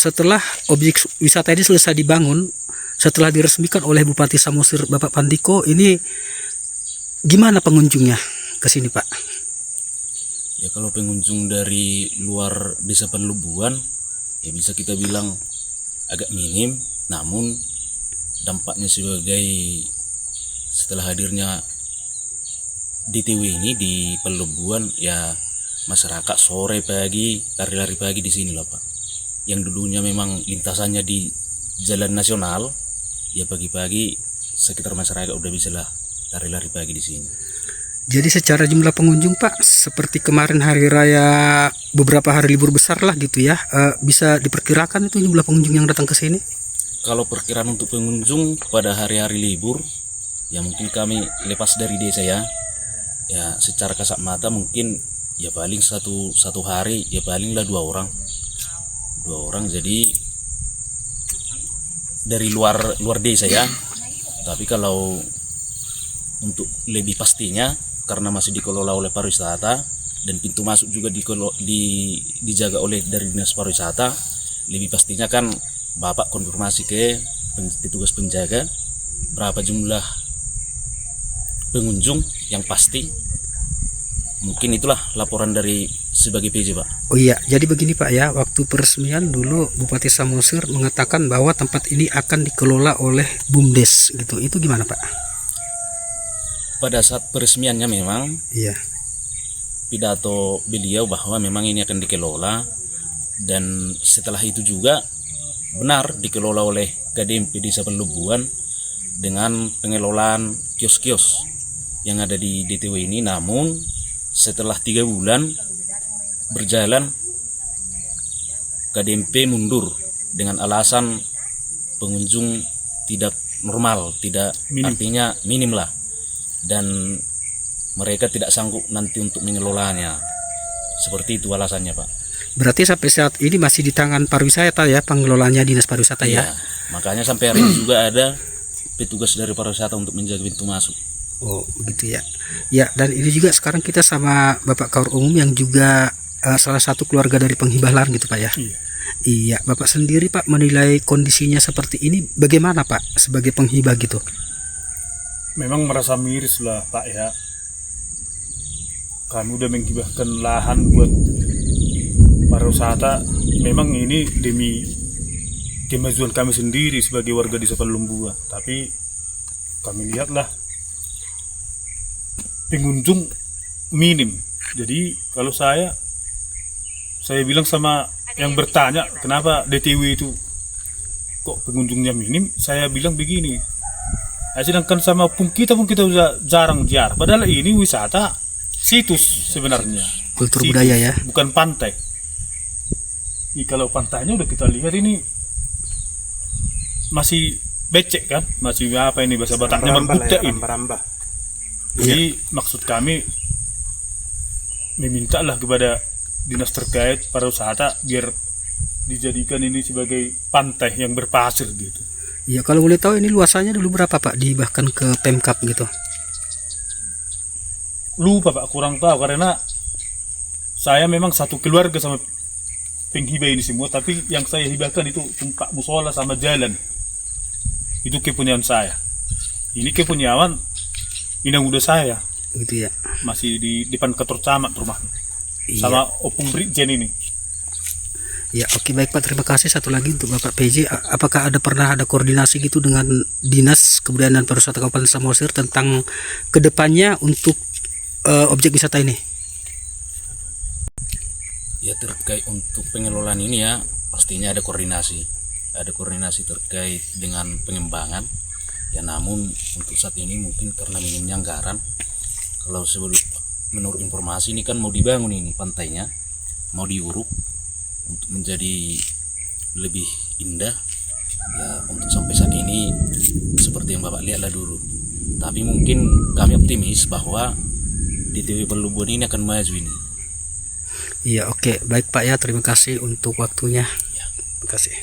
setelah objek wisata ini selesai dibangun, setelah diresmikan oleh Bupati Samosir Bapak Pandiko, ini gimana pengunjungnya ke sini, Pak? Ya kalau pengunjung dari luar Desa Pelubuan ya bisa kita bilang agak minim, namun dampaknya sebagai setelah hadirnya DTW ini di Pelubuan, ya masyarakat sore pagi lari-lari pagi di sini lah Pak. Yang dulunya memang lintasannya di jalan nasional, ya pagi-pagi sekitar masyarakat udah bisa lah lari-lari pagi di sini. Jadi secara jumlah pengunjung Pak, seperti kemarin hari raya beberapa hari libur besar lah gitu ya, bisa diperkirakan itu jumlah pengunjung yang datang ke sini? Kalau perkiraan untuk pengunjung pada hari-hari libur, ya mungkin kami lepas dari desa ya secara kasat mata mungkin ya paling satu hari ya palinglah dua orang, jadi dari luar desa ya. Tapi kalau untuk lebih pastinya, karena masih dikelola oleh pariwisata dan pintu masuk juga dijaga oleh dari dinas pariwisata, lebih pastinya kan Bapak konfirmasi ke petugas penjaga berapa jumlah pengunjung yang pasti. Mungkin itulah laporan dari sebagai PJ Pak. Oh iya, jadi begini Pak ya, waktu peresmian dulu Bupati Samosir mengatakan bahwa tempat ini akan dikelola oleh BUMDes gitu. Itu gimana Pak? Pada saat peresmiannya memang Iya. pidato beliau bahwa memang ini akan dikelola, dan setelah itu juga benar dikelola oleh KDMP Desa Pelubuan dengan pengelolaan kios-kios yang ada di DTW ini. Namun setelah 3 bulan berjalan, KDMP mundur dengan alasan pengunjung tidak normal, artinya minim lah, dan mereka tidak sanggup nanti untuk mengelolanya. Seperti itu alasannya Pak. Berarti sampai saat ini masih di tangan pariwisata ya, pengelolanya dinas pariwisata ya? Makanya sampai hari ini juga ada petugas dari pariwisata untuk menjaga pintu masuk. Oh begitu ya. Ya, dan ini juga sekarang kita sama Bapak Kaur Umum yang juga salah satu keluarga dari penghibah lahan gitu Pak ya? Iya, Bapak sendiri Pak menilai kondisinya seperti ini bagaimana Pak sebagai penghibah gitu? Memang merasa miris lah Pak ya. Kami udah menghibahkan lahan buat pariwisata. Memang ini demi kemajuan kami sendiri sebagai warga Desa Pelumbua. Tapi kami lihatlah pengunjung minim. Jadi kalau saya bilang sama yang bertanya kenapa DTW itu kok pengunjungnya minim, saya bilang begini. Sedangkan sama kita udah jarang ziarah. Padahal ini wisata situs sebenarnya. Kultur situs, budaya ya. Bukan pantai. Kalau pantainya udah kita lihat ini masih becek kan, masih apa ini bahasa Bataknya berbudak ini. Jadi maksud kami memintalah kepada dinas terkait pariwisata biar dijadikan ini sebagai pantai yang berpasir gitu. Iya, kalau boleh tahu ini luasannya dulu berapa Pak dihibahkan ke Pemkap gitu? Lupa Pak, kurang tahu karena saya memang satu keluarga sama penghibah ini semua, tapi yang saya hibahkan itu tempat musola sama jalan. Itu kepunyaan saya. Ini kepunyaan inang udah saya. Gitu ya. Masih di depan kantor camat rumahnya. Iya. Sama Opung Brigjen ini. Ya, oke baik Pak, terima kasih. Satu lagi untuk Bapak PJ, apakah pernah ada koordinasi gitu dengan Dinas Kebudayaan dan Pariwisata Kabupaten Samosir tentang kedepannya untuk objek wisata ini? Ya terkait untuk pengelolaan ini ya pastinya ada koordinasi terkait dengan pengembangan. Ya namun untuk saat ini mungkin karena minimnya anggaran, kalau menurut informasi ini kan mau dibangun ini pantainya, mau diuruk untuk menjadi lebih indah. Ya untuk sampai saat ini seperti yang Bapak lihatlah dulu. Tapi mungkin kami optimis bahwa DTW Pelubuan ini akan maju ini. Iya, oke baik Pak ya, terima kasih untuk waktunya. Ya. Terima kasih.